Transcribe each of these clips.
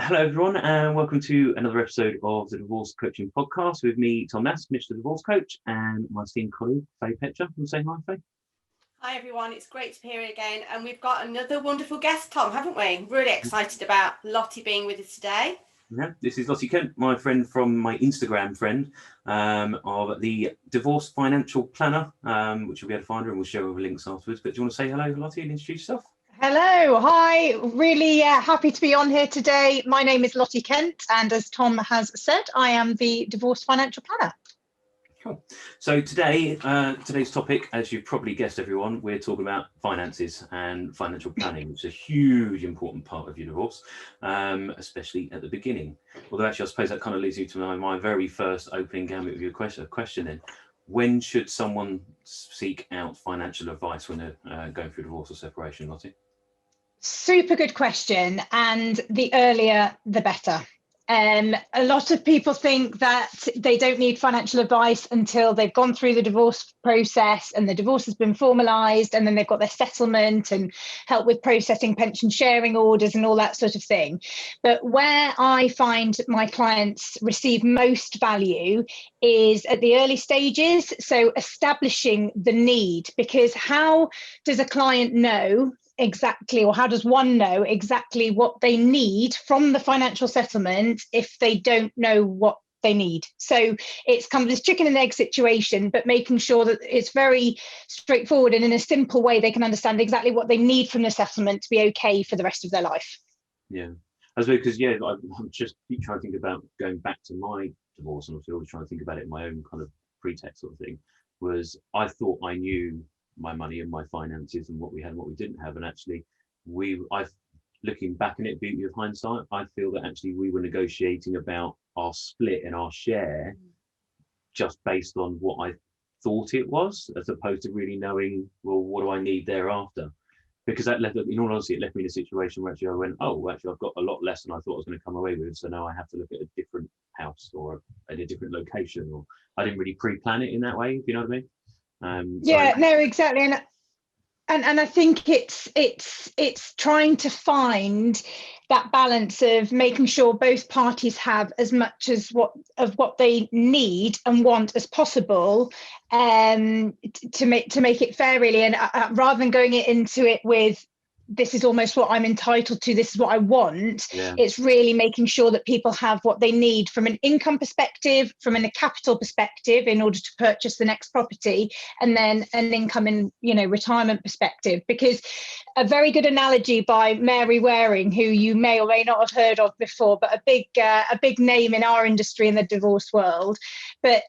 Hello everyone and welcome to another episode of the Divorce Coaching Podcast with me, Tom Nass, Mr. Divorce Coach, and my esteemed colleague, Faye Petcher. You say hi, Faye? Hi everyone, it's great to be here again, and we've got another wonderful guest, Tom, haven't we? Really excited about Lottie being with us today. Yeah, this is Lottie Kent, my friend from my Instagram friend of the Divorce Financial Planner, which you'll be able to find her and we'll share all the links afterwards. But do you want to say hello, Lottie, and introduce yourself? Hello, hi, really happy to be on here today. My name is Lottie Kent, and as Tom has said, I am the Divorce Financial Planner. Cool. So today, today's topic, as you've probably guessed everyone, we're talking about finances and financial planning, which is a huge important part of your divorce, especially at the beginning. Although actually I suppose that kind of leads you to my very first opening gambit with your question then. When should someone seek out financial advice when they're going through divorce or separation, Lottie? Super good question, and the earlier the better. A lot of people think that they don't need financial advice until they've gone through the divorce process and the divorce has been formalised, and then they've got their settlement and help with processing pension sharing orders and all that sort of thing. But where I find my clients receive most value is at the early stages, so establishing the need, because how does a client know exactly, or how does one know exactly what they need from the financial settlement if they don't know what they need? So it's kind of this chicken and egg situation, but making sure that it's very straightforward and in a simple way they can understand exactly what they need from the settlement to be okay for the rest of their life. Yeah, I suppose because I'm just keep trying to think about going back to my divorce, and I'm always trying to think about it in my own kind of pretext sort of thing. Was I thought I knew my money and my finances and what we had and what we didn't have, and actually looking back in it, beauty of hindsight, I feel that actually we were negotiating about our split and our share just based on what I thought it was, as opposed to really knowing, well, what do I need thereafter? Because that left, in all honesty, it left me in a situation where actually I went, oh, actually I've got a lot less than I thought I was going to come away with, so now I have to look at a different house or at a different location, or I didn't really pre-plan it in that way, if you know what I mean. No, exactly, and I think it's trying to find that balance of making sure both parties have as much as what they need and want as possible, to make it fair, really, and rather than going into it with, this is almost what I'm entitled to, this is what I want. Yeah. It's really making sure that people have what they need from an income perspective, from a capital perspective in order to purchase the next property, and then an income in, retirement perspective. Because a very good analogy by Mary Waring, who you may or may not have heard of before, but a big name in our industry in the divorce world. But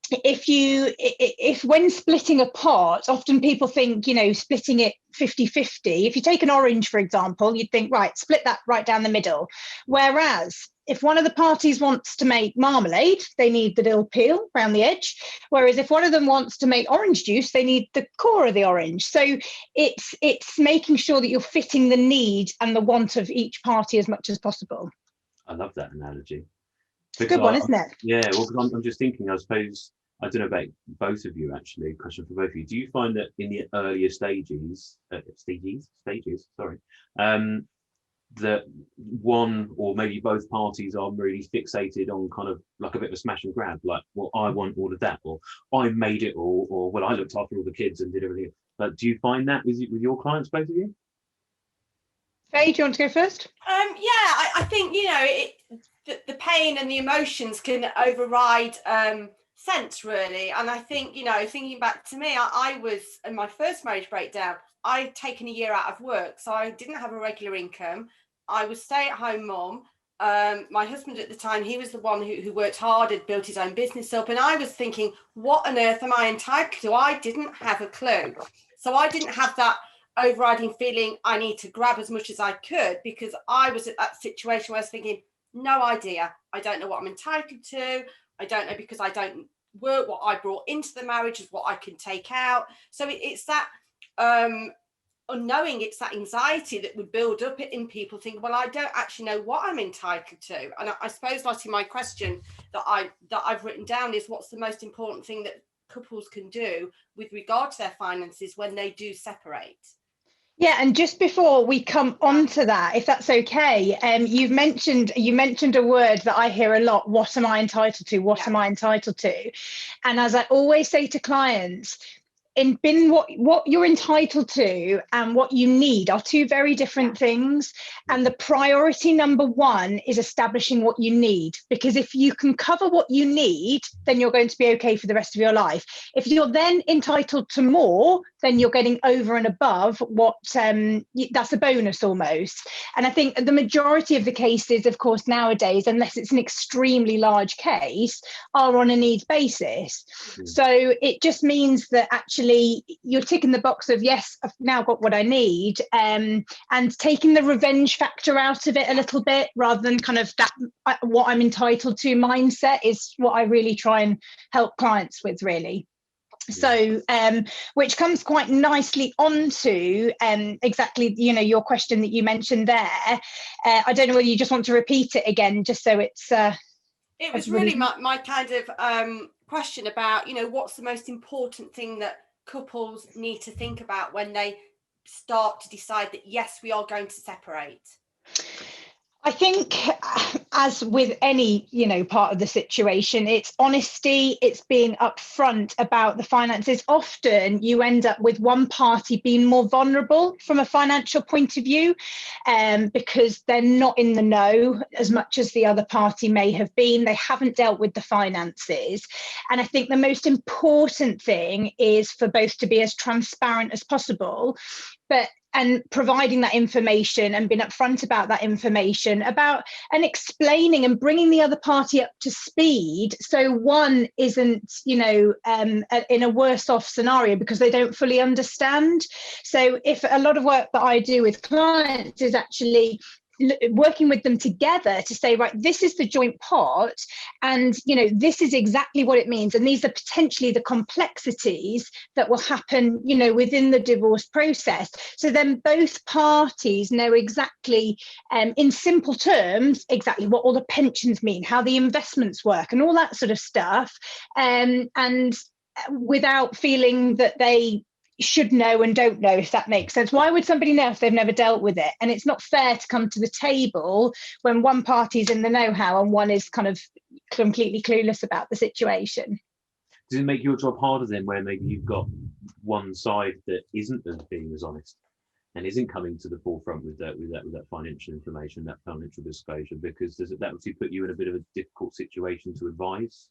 if when splitting a pot, often people think, splitting it 50-50. If you take an orange, for example, you'd think, right, split that right down the middle. Whereas if one of the parties wants to make marmalade, they need the little peel around the edge. Whereas if one of them wants to make orange juice, they need the core of the orange. So it's making sure that you're fitting the need and the want of each party as much as possible. I love that analogy. It's a good one, isn't it? Yeah, well, because I'm just thinking, I suppose, I don't know about both of you actually, question for both of you. Do you find that in the earlier stages, that one or maybe both parties are really fixated on kind of like a bit of a smash and grab, like, well, I want all of that, or I made it all, or well, I looked after all the kids and did everything. But do you find that with your clients, both of you? Faye, do you want to go first? I think, the pain and the emotions can override sense, really. And I think, thinking back to me, I was in my first marriage breakdown, I'd taken a year out of work, so I didn't have a regular income. I was stay-at-home mum. My husband at the time, he was the one who worked hard, had built his own business up, and I was thinking, what on earth am I entitled to? I didn't have a clue. So I didn't have that overriding feeling I need to grab as much as I could, because I was at that situation where I was thinking, no idea. I don't know what I'm entitled to. I don't know, because I don't work. What I brought into the marriage is what I can take out. So it's that unknowing, it's that anxiety that would build up in people thinking, well, I don't actually know what I'm entitled to. And I suppose, Lottie, my question that I've written down is, what's the most important thing that couples can do with regard to their finances when they do separate? Yeah, and just before we come on to that, if that's okay, you mentioned a word that I hear a lot. What am I entitled to? What am I entitled to? And as I always say to clients, what you're entitled to and what you need are two very different things. And the priority number one is establishing what you need, because if you can cover what you need, then you're going to be okay for the rest of your life. If you're then entitled to more, then you're getting over and above what that's a bonus almost. And I think the majority of the cases, of course, nowadays, unless it's an extremely large case, are on a needs basis. So it just means that actually you're ticking the box of, yes, I've now got what I need, and taking the revenge factor out of it a little bit, rather than kind of that what I'm entitled to mindset, is what I really try and help clients with, really. So which comes quite nicely onto exactly, your question that you mentioned there. I don't know whether you just want to repeat it again, just so it's it was really my kind of question about, what's the most important thing that couples need to think about when they start to decide that, yes, we are going to separate. I think, as with any, part of the situation, it's honesty, it's being upfront about the finances. Often you end up with one party being more vulnerable from a financial point of view, because they're not in the know as much as the other party may have been. They haven't dealt with the finances. And I think the most important thing is for both to be as transparent as possible, and providing that information and being upfront about that information, and explaining and bringing the other party up to speed, so one isn't, in a worse off scenario because they don't fully understand. So if a lot of work that I do with clients is actually working with them together to say, right, this is the joint pot, and this is exactly what it means, and these are potentially the complexities that will happen within the divorce process. So then both parties know exactly, in simple terms, exactly what all the pensions mean, how the investments work, and all that sort of stuff, and without feeling that they should know and don't know, if that makes sense. Why would somebody know if they've never dealt with it? And it's not fair to come to the table when one party's in the know-how and one is kind of completely clueless about the situation. Does it make your job harder then, where maybe you've got one side that isn't being as honest and isn't coming to the forefront with that financial information, that financial disclosure? Because does that obviously put you in a bit of a difficult situation to advise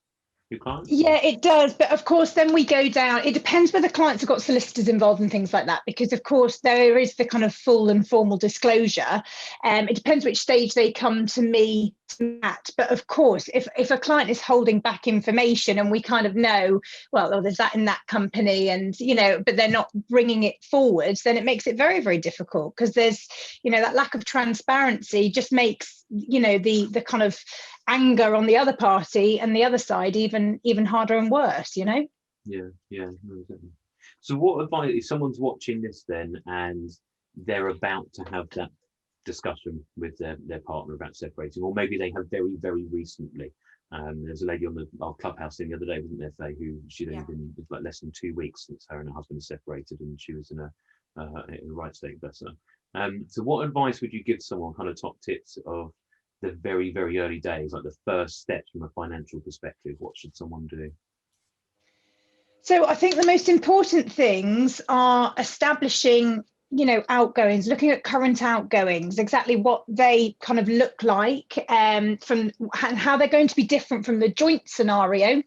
your clients? Yeah, it does. But of course, then we go down. It depends whether clients have got solicitors involved and things like that, because of course there is the kind of full and formal disclosure. It depends which stage they come to me at. But of course, if a client is holding back information and we kind of know, well, there's that in that company, and but they're not bringing it forwards, then it makes it very, very difficult, because there's that lack of transparency just makes the kind of anger on the other party and the other side even harder and worse. Yeah, no, exactly. So what advice, if someone's watching this then and they're about to have that discussion with their partner about separating, or maybe they have very, very recently, there's a lady on our clubhouse thing the other day, wasn't there, Faye, who she'd only been like less than 2 weeks since her and her husband separated, and she was in a right state, bless her. So what advice would you give someone, kind of top tips of the very, very early days, like the first steps from a financial perspective? What should someone do? So I think the most important things are establishing outgoings, looking at current outgoings, exactly what they kind of look like, and how they're going to be different from the joint scenario,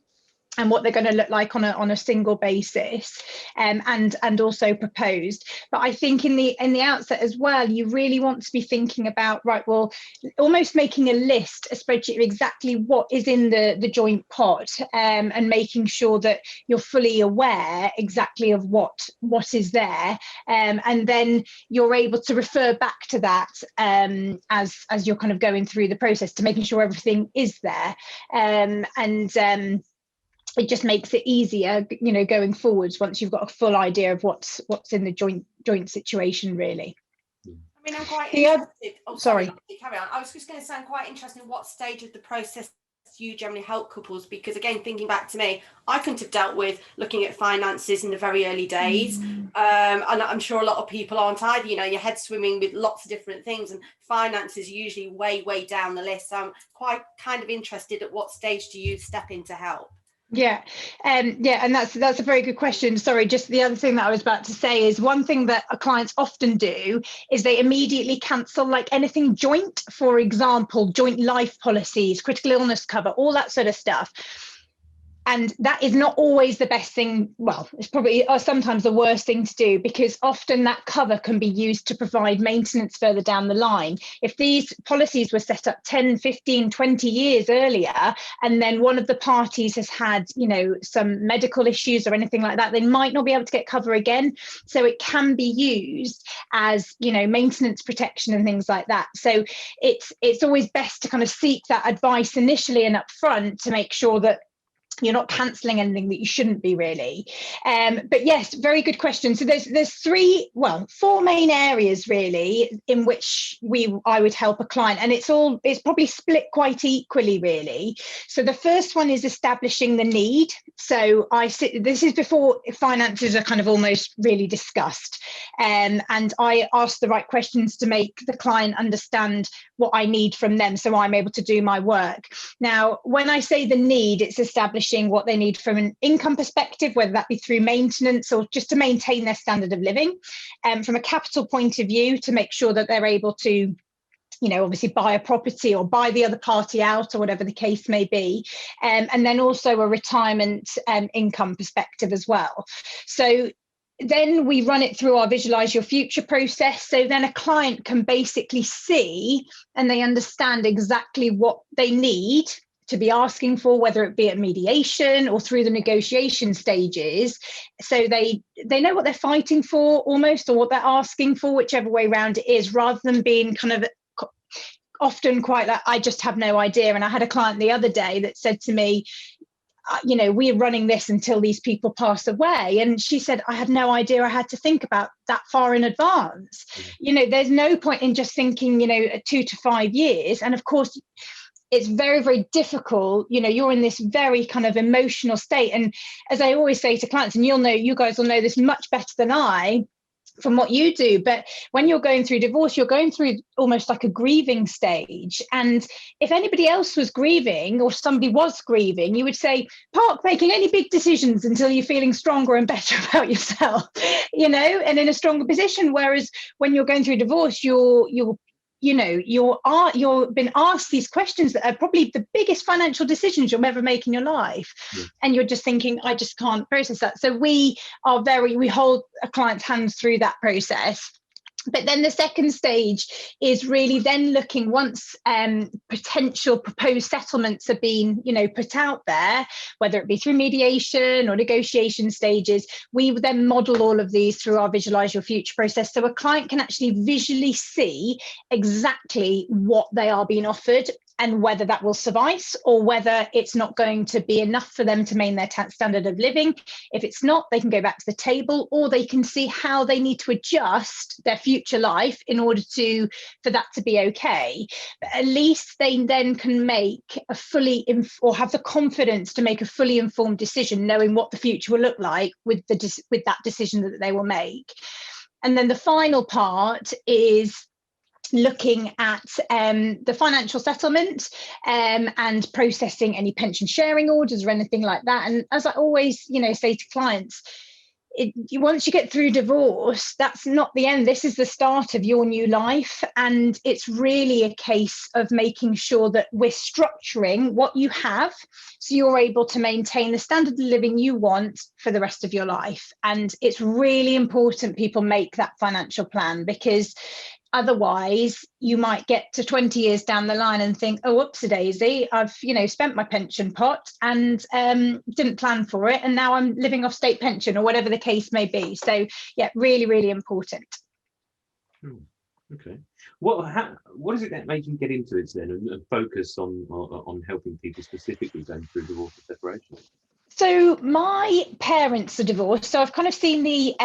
and what they're going to look like on a single basis, and also proposed. But I think in the outset as well, you really want to be thinking about, right, well, almost making a list, a spreadsheet of exactly what is in the joint pot, and making sure that you're fully aware exactly of what is there, and then you're able to refer back to that as you're kind of going through the process, to making sure everything is there, and it just makes it easier, going forwards, once you've got a full idea of what's in the joint situation, really. I mean, I'm quite interested. Sorry, carry on. I was just going to say, I'm quite interested in what stage of the process you generally help couples? Because again, thinking back to me, I couldn't have dealt with looking at finances in the very early days. And I'm sure a lot of people aren't either. You know, your head's swimming with lots of different things, and finances usually way down the list. So I'm quite kind of interested at what stage do you step in to help? Yeah, and that's a very good question. Sorry, just the other thing that I was about to say is one thing that our clients often do is they immediately cancel like anything joint, for example, joint life policies, critical illness cover, all that sort of stuff. And that is not always the best thing. Well, it's probably sometimes the worst thing to do, because often that cover can be used to provide maintenance further down the line. If these policies were set up 10, 15, 20 years earlier, and then one of the parties has had, you know, some medical issues or anything like that, they might not be able to get cover again. So it can be used as, you know, maintenance protection and things like that. So it's always best to kind of seek that advice initially and up front to make sure that you're not cancelling anything that you shouldn't be, really. But yes, very good question. So there's four main areas really in which I would help a client, and it's probably split quite equally, really. So the first one is establishing the need. So this is before finances are kind of almost really discussed, and I ask the right questions to make the client understand what I need from them, so I'm able to do my work. Now, when I say the need, it's establishing what they need from an income perspective, whether that be through maintenance or just to maintain their standard of living, and from a capital point of view, to make sure that they're able to, you know, obviously buy a property or buy the other party out or whatever the case may be, and then also a retirement income perspective as well. So then we run it through our Visualize Your Future process. So then a client can basically see and they understand exactly what they need to be asking for, whether it be at mediation or through the negotiation stages. So they know what they're fighting for almost, or what they're asking for, whichever way around it is, rather than being kind of often quite like, I just have no idea. And I had a client the other day that said to me, you know, we're running this until these people pass away. And she said, I had no idea I had to think about that far in advance. You know, there's no point in just thinking, you know, 2 to 5 years. And of course, it's very difficult. You know, you're in this very kind of emotional state. And as I always say to clients, and you guys will know this much better than I from what you do, but when you're going through divorce, you're going through almost like a grieving stage. And if anybody else was grieving or somebody was grieving, you would say, park making any big decisions until you're feeling stronger and better about yourself, you know, and in a stronger position. Whereas when you're going through divorce, you're been asked these questions that are probably the biggest financial decisions you'll ever make in your life. Yeah. And you're just thinking, I just can't process that. So we hold a client's hands through that process. But then the second stage is really then looking, once potential proposed settlements have been, you know, put out there, whether it be through mediation or negotiation stages, we would then model all of these through our Visualize Your Future process. So a client can actually visually see exactly what they are being offered and whether that will suffice or whether it's not going to be enough for them to maintain their standard of living. If it's not, they can go back to the table, or they can see how they need to adjust their future life in order for that to be okay. But at least they then can make a or have the confidence to make a fully informed decision, knowing what the future will look like with that decision that they will make. And then the final part is looking at the financial settlement and processing any pension sharing orders or anything like that. And as I always, you know, say to clients, once you get through divorce, that's not the end. This is the start of your new life. And it's really a case of making sure that we're structuring what you have so you're able to maintain the standard of living you want for the rest of your life. And it's really important people make that financial plan, because otherwise you might get to 20 years down the line and think, oh, whoopsie-daisy, I've, you know, spent my pension pot and didn't plan for it, and now I'm living off state pension or whatever the case may be. So yeah, really important. Okay. What is it that made you get into it then and focus on helping people specifically going through divorce and separation? So my parents are divorced, so I've kind of seen the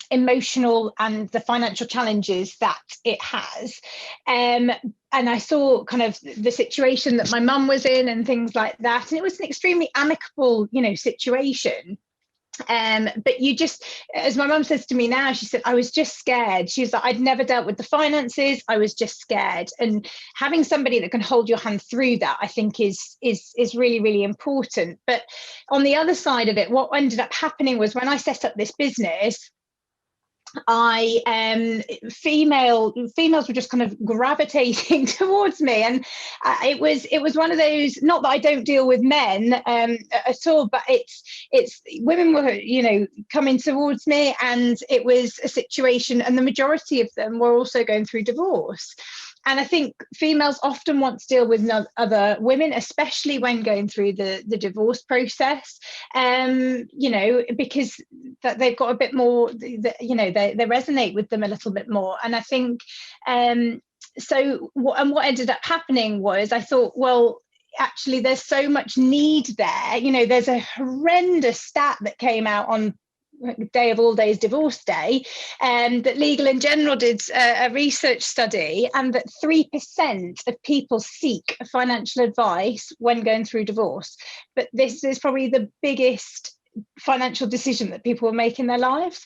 emotional and the financial challenges that it has. And I saw kind of the situation that my mum was in and things like that. And it was an extremely amicable, situation. But you just, as my mum says to me now, she said, I was just scared. She was like, I'd never dealt with the finances. I was just scared. And having somebody that can hold your hand through that, I think is really, really important. But on the other side of it, what ended up happening was when I set up this business, females were just kind of gravitating towards me, and it was one of those, not that I don't deal with men at all, but it's women were coming towards me, and it was a situation, and the majority of them were also going through divorce. And I think females often want to deal with other women, especially when going through the divorce process, because they've got a bit more, they resonate with them a little bit more. And I think, what ended up happening was I thought, well, actually, there's so much need there. There's a horrendous stat that came out on day of all days, divorce day, that Legal in General did a research study, and that 3% of people seek financial advice when going through divorce. But this is probably the biggest financial decision that people will make in their lives.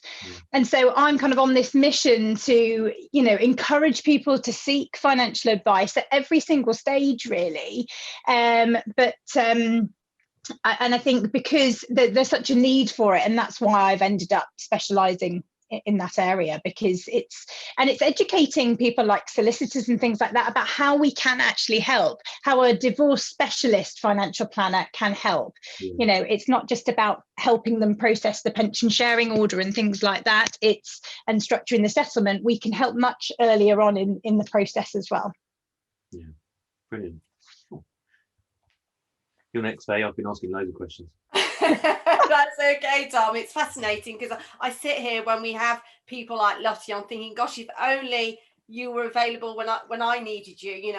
And so I'm kind of on this mission to encourage people to seek financial advice at every single stage, really. And I think because there's such a need for it, and that's why I've ended up specialising in that area, because it's educating people like solicitors and things like that about how we can actually help, how a divorce specialist financial planner can help. It's not just about helping them process the pension sharing order and things like that, and structuring the settlement. We can help much earlier on in the process as well. Yeah, brilliant. Your next day, I've been asking loads of questions. That's okay, Tom. It's fascinating because I sit here when we have people like Lottie, I'm thinking, gosh, if only you were available when I needed you,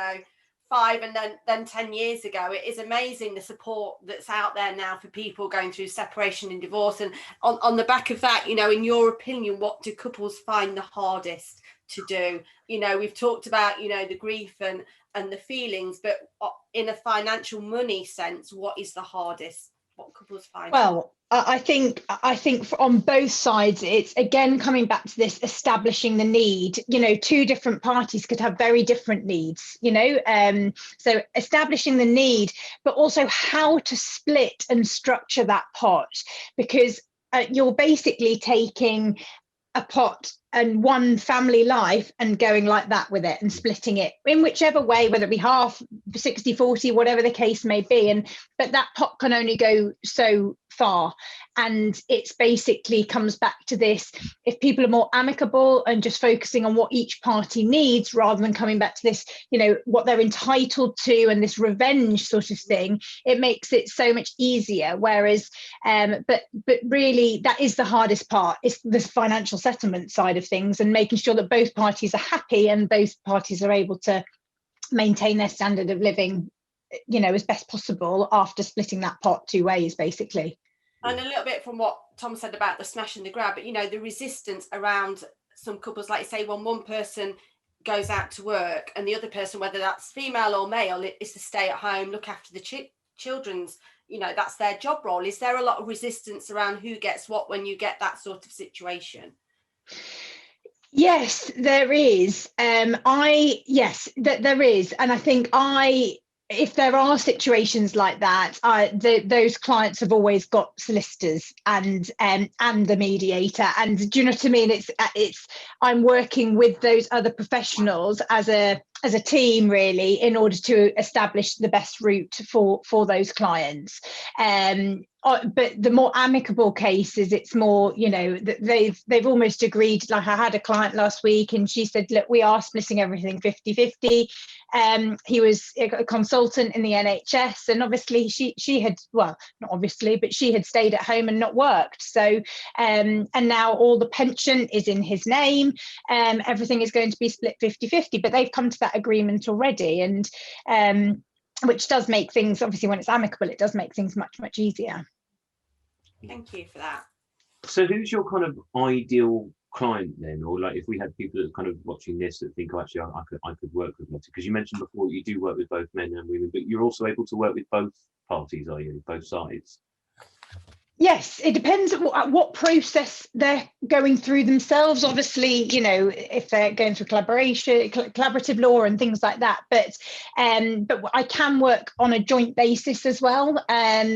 5 and then 10 years ago. It is amazing the support that's out there now for people going through separation and divorce. And on the back of that, in your opinion, what do couples find the hardest to do? We've talked about, the grief and the feelings, but in a financial money sense, what is the hardest? What couples find? Well, I think on both sides, it's again coming back to this establishing the need. Two different parties could have very different needs, so establishing the need, but also how to split and structure that pot, because you're basically taking a pot and one family life and going like that with it and splitting it in whichever way, whether it be half, 60-40, whatever the case may be. But that pot can only go so far. And it's basically comes back to this: if people are more amicable and just focusing on what each party needs, rather than coming back to this, what they're entitled to and this revenge sort of thing, it makes it so much easier. Whereas, but really that is the hardest part, is the financial settlement side of things, and making sure that both parties are happy and both parties are able to maintain their standard of living, as best possible after splitting that pot two ways, basically. And a little bit from what Tom said about the smash and the grab, but the resistance around some couples, like you say, when one person goes out to work and the other person, whether that's female or male, is to stay at home, look after the children's, that's their job role. Is there a lot of resistance around who gets what when you get that sort of situation? Yes, there is. There is. And I think if there are situations like that, those clients have always got solicitors and the mediator. And do you know what I mean? It's I'm working with those other professionals as a team, really, in order to establish the best route for those clients. But the more amicable cases, it's more, they've almost agreed. Like, I had a client last week and she said, look, we are splitting everything 50-50. He was a consultant in the NHS, and obviously she had, well, not obviously, but she had stayed at home and not worked. So, and now all the pension is in his name. Everything is going to be split 50-50, but they've come to that agreement already. And which does make things, obviously, when it's amicable, it does make things much, much easier. Thank you for that. So who's your kind of ideal client then? Or like if we had people that are kind of watching this that think, oh, actually, I could work with Lottie, because you mentioned before you do work with both men and women, but you're also able to work with both parties, are you? Both sides? Yes, it depends at what process they're going through themselves. Obviously, you know, if they're going through collaborative law and things like that. But I can work on a joint basis as well.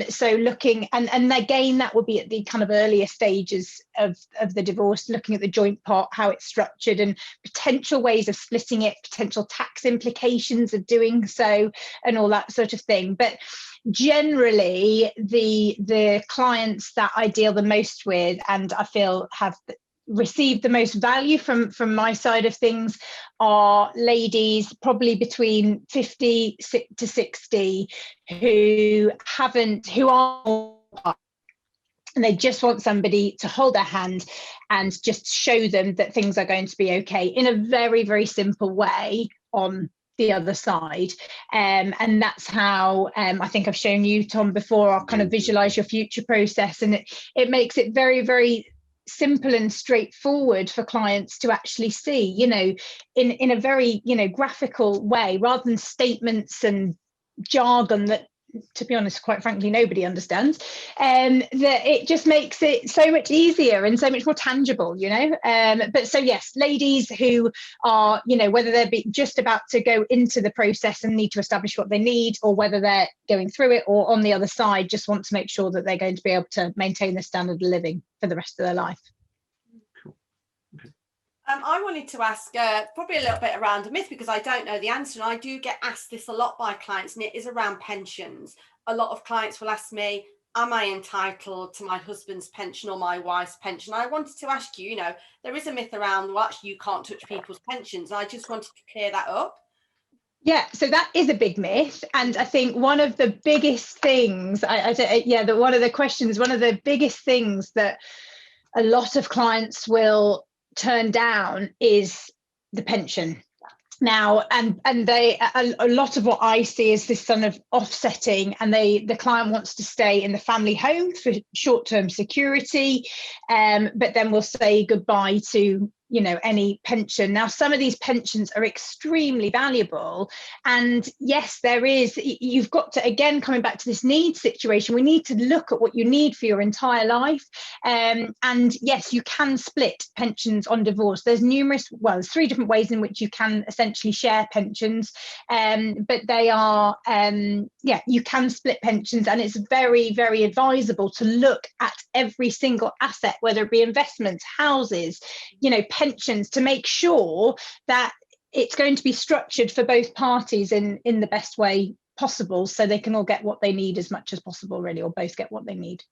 So looking and again, that would be at the kind of earlier stages of the divorce, looking at the joint part, how it's structured, and potential ways of splitting it, potential tax implications of doing so, and all that sort of thing. But generally, the clients that I deal the most with and I feel have received the most value from my side of things are ladies probably between 50 to 60 who are, and they just want somebody to hold their hand and just show them that things are going to be okay in a very, very simple way on the other side. And that's how I think I've shown you, Tom, before, our kind of visualize your future process. And it makes it very, very simple and straightforward for clients to actually see, you know, in a very, you know, graphical way, rather than statements and jargon that, to be honest, quite frankly, nobody understands. That it just makes it so much easier and so much more tangible, you know. But so yes, ladies who are, you know, whether they're just about to go into the process and need to establish what they need, or whether they're going through it, or on the other side just want to make sure that they're going to be able to maintain the standard of living for the rest of their life. I wanted to ask probably a little bit around a myth, because I don't know the answer, and I do get asked this a lot by clients, and it is around pensions. A lot of clients will ask me, am I entitled to my husband's pension or my wife's pension? I wanted to ask you, you know, there is a myth around, well, actually, you can't touch people's pensions. I just wanted to clear that up. Yeah, so that is a big myth, and I think one of the biggest things, one of the questions, one of the biggest things that a lot of clients will turn down is the pension. Now, and they, a lot of what I see is this kind of offsetting, and the client wants to stay in the family home for short-term security, but then we'll say goodbye to, you know, any pension. Now, some of these pensions are extremely valuable, and yes, there is, you've got to, again, coming back to this need situation, we need to look at what you need for your entire life. And yes, you can split pensions on divorce. There's there's 3 different ways in which you can essentially share pensions, but they are, you can split pensions, and it's very, very advisable to look at every single asset, whether it be investments, houses, you know, pensions, to make sure that it's going to be structured for both parties in the best way possible, so they can all get what they need as much as possible, really, or both get what they need.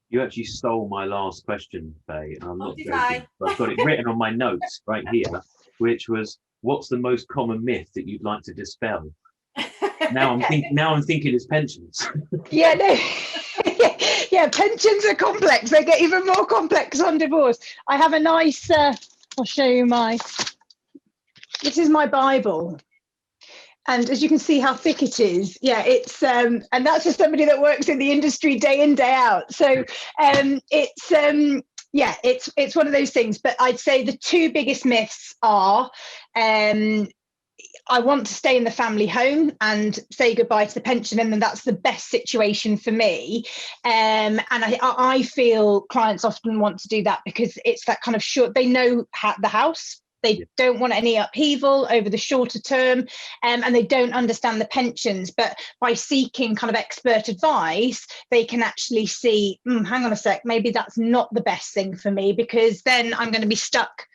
You actually stole my last question, Faye, and I'm not joking. I've got it written on my notes right here, which was, what's the most common myth that you'd like to dispel? Now I'm thinking it's pensions. Yeah, no. Yeah, pensions are complex. They get even more complex on divorce. I have a nice, I'll show you this is my Bible. And as you can see how thick it is, yeah, it's, and that's for somebody that works in the industry day in, day out. So it's one of those things. But I'd say the 2 biggest myths are, I want to stay in the family home and say goodbye to the pension, and then that's the best situation for me. And I feel clients often want to do that because it's that kind of short, they know the house, they don't want any upheaval over the shorter term, and they don't understand the pensions. But by seeking kind of expert advice, they can actually see, hang on a sec, maybe that's not the best thing for me, because then I'm going to be stuck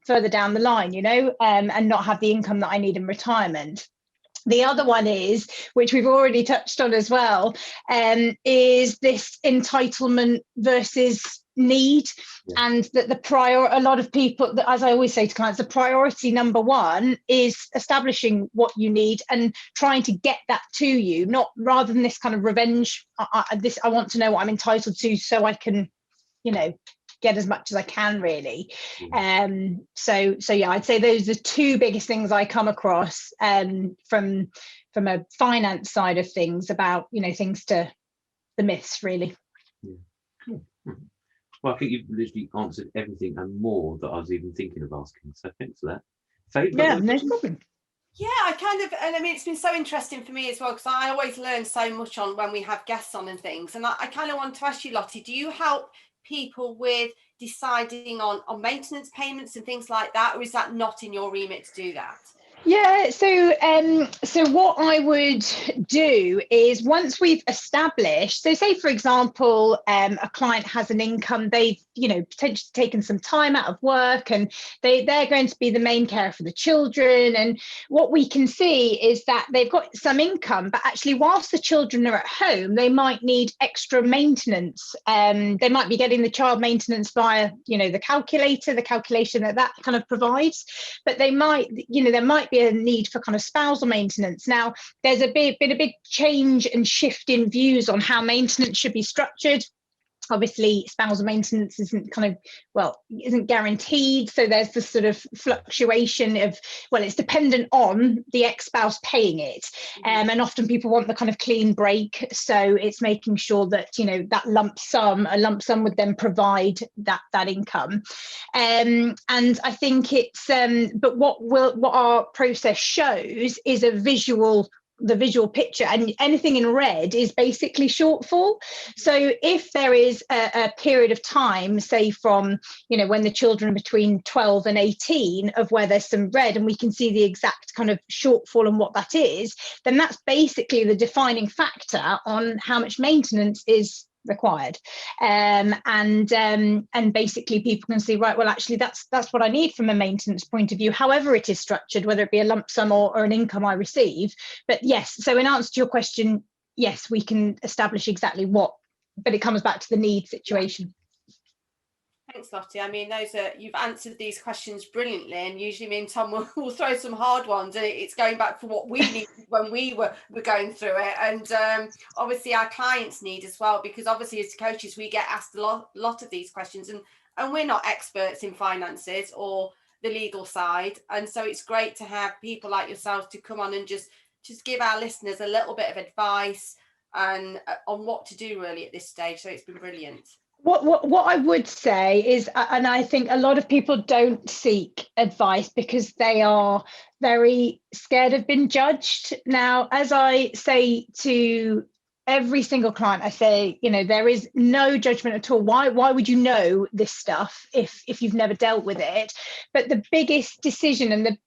further down the line, you know, and not have the income that I need in retirement. The other one is, which we've already touched on as well, is this entitlement versus need. And that a lot of people, as I always say to clients, the priority number 1 is establishing what you need and trying to get that to you, not rather than this kind of revenge. I want to know what I'm entitled to so I can, you know, get as much as I can, really. So yeah, I'd say those are 2 biggest things I come across from a finance side of things about, you know, things to the myths, really. Yeah. Cool. Well, I think you've literally answered everything and more that I was even thinking of asking. So thanks for that. Faye, Yeah, no problem. Yeah, I kind of, and I mean, it's been so interesting for me as well, because I always learn so much on when we have guests on and things. And I kind of want to ask you, Lottie, do you help people with deciding on maintenance payments and things like that, or is that not in your remit to do that? Yeah, so what I would do is once we've established, so say for example, a client has an income, they've potentially taken some time out of work, and they're going to be the main carer for the children. And what we can see is that they've got some income, but actually whilst the children are at home, they might need extra maintenance. They might be getting the child maintenance via the calculation that kind of provides, but they might there might be a need for kind of spousal maintenance. Now, there's been a big change and shift in views on how maintenance should be structured. Obviously, spousal maintenance isn't guaranteed. So there's this sort of fluctuation of, it's dependent on the ex-spouse paying it. And often people want the kind of clean break. So it's making sure that, that a lump sum would then provide that income. And I think it's, but what our process shows is the visual picture, and anything in red is basically shortfall. So if there is a period of time, say from when the children are between 12 and 18, of where there's some red and we can see the exact kind of shortfall and what that is, then that's basically the defining factor on how much maintenance is required. And basically people can see, right, well actually that's what I need from a maintenance point of view, however it is structured, whether it be a lump sum or an income I receive. But yes, so in answer to your question, yes, we can establish exactly what, but it comes back to the need situation. Thanks, Lottie. I mean, you've answered these questions brilliantly, and usually me and Tom will throw some hard ones, and it's going back for what we needed when we were going through it, and obviously our clients need as well, because obviously as coaches we get asked a lot of these questions, and we're not experts in finances or the legal side, and so it's great to have people like yourself to come on and just give our listeners a little bit of advice and on what to do really at this stage. So it's been brilliant. What I would say is, and I think a lot of people don't seek advice because they are very scared of being judged. Now, as I say to every single client, I say, there is no judgment at all. Why would you know this stuff if you've never dealt with it? But the biggest decision and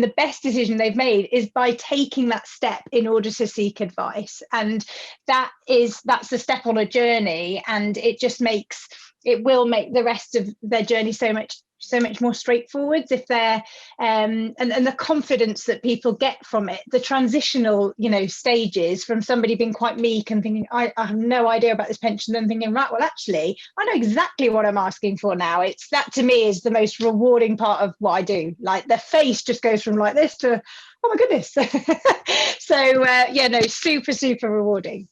the best decision they've made is by taking that step in order to seek advice. And that's a step on a journey, and it will make the rest of their journey so much more straightforward if they're and the confidence that people get from it, the transitional stages from somebody being quite meek and thinking I have no idea about this pension, then thinking, right, well actually I know exactly what I'm asking for now. It's that, to me, is the most rewarding part of what I do. Like their face just goes from like this to, oh my goodness. So super rewarding.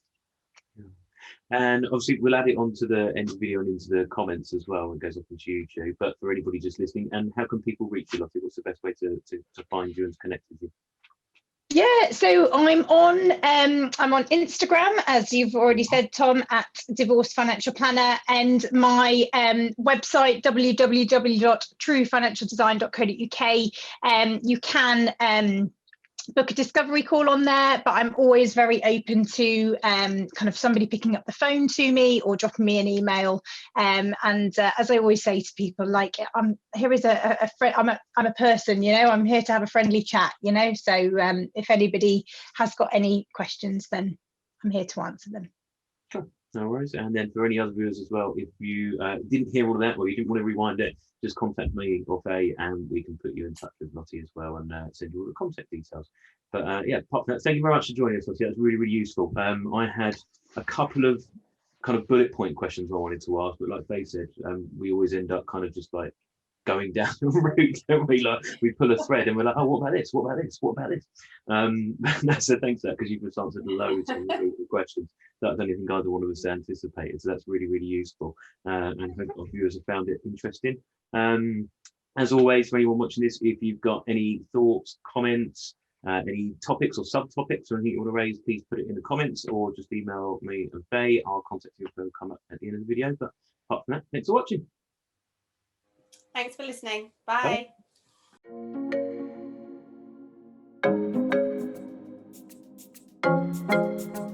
And obviously we'll add it onto the end of the video and into the comments as well. It goes up into YouTube. But for anybody just listening, and how can people reach you, Lottie? What's the best way to find you and to connect with you? Yeah, so I'm on Instagram, as you've already said, Tom, at Divorced Financial Planner, and my website, www.truefinancialdesign.co.uk. You can book a discovery call on there, but I'm always very open to kind of somebody picking up the phone to me or dropping me an email. And as I always say to people, like, here is a friend. I'm a person, I'm here to have a friendly chat, So if anybody has got any questions, then I'm here to answer them. Sure. No worries. And then for any other viewers as well, if you didn't hear all of that or you didn't want to rewind it, just contact me or Faye and we can put you in touch with Lottie as well and send you all the contact details. But apart from that, thank you very much for joining us, Lottie. That was really, really useful. I had a couple of kind of bullet point questions I wanted to ask, but like Faye said, we always end up kind of just like going down the route, don't we? Like we pull a thread and we're like, oh, what about this? What about this? What about this? So thanks for that, because you've just answered loads of questions that I don't even think either one of us anticipated. So that's really, really useful. And I hope our viewers have found it interesting. As always, for anyone watching this, if you've got any thoughts, comments, Any topics or subtopics or anything you want to raise, please put it in the comments or just email me and Faye. Our contact info will come up at the end of the video. But apart from that, thanks for watching. Thanks for listening. Bye. Bye.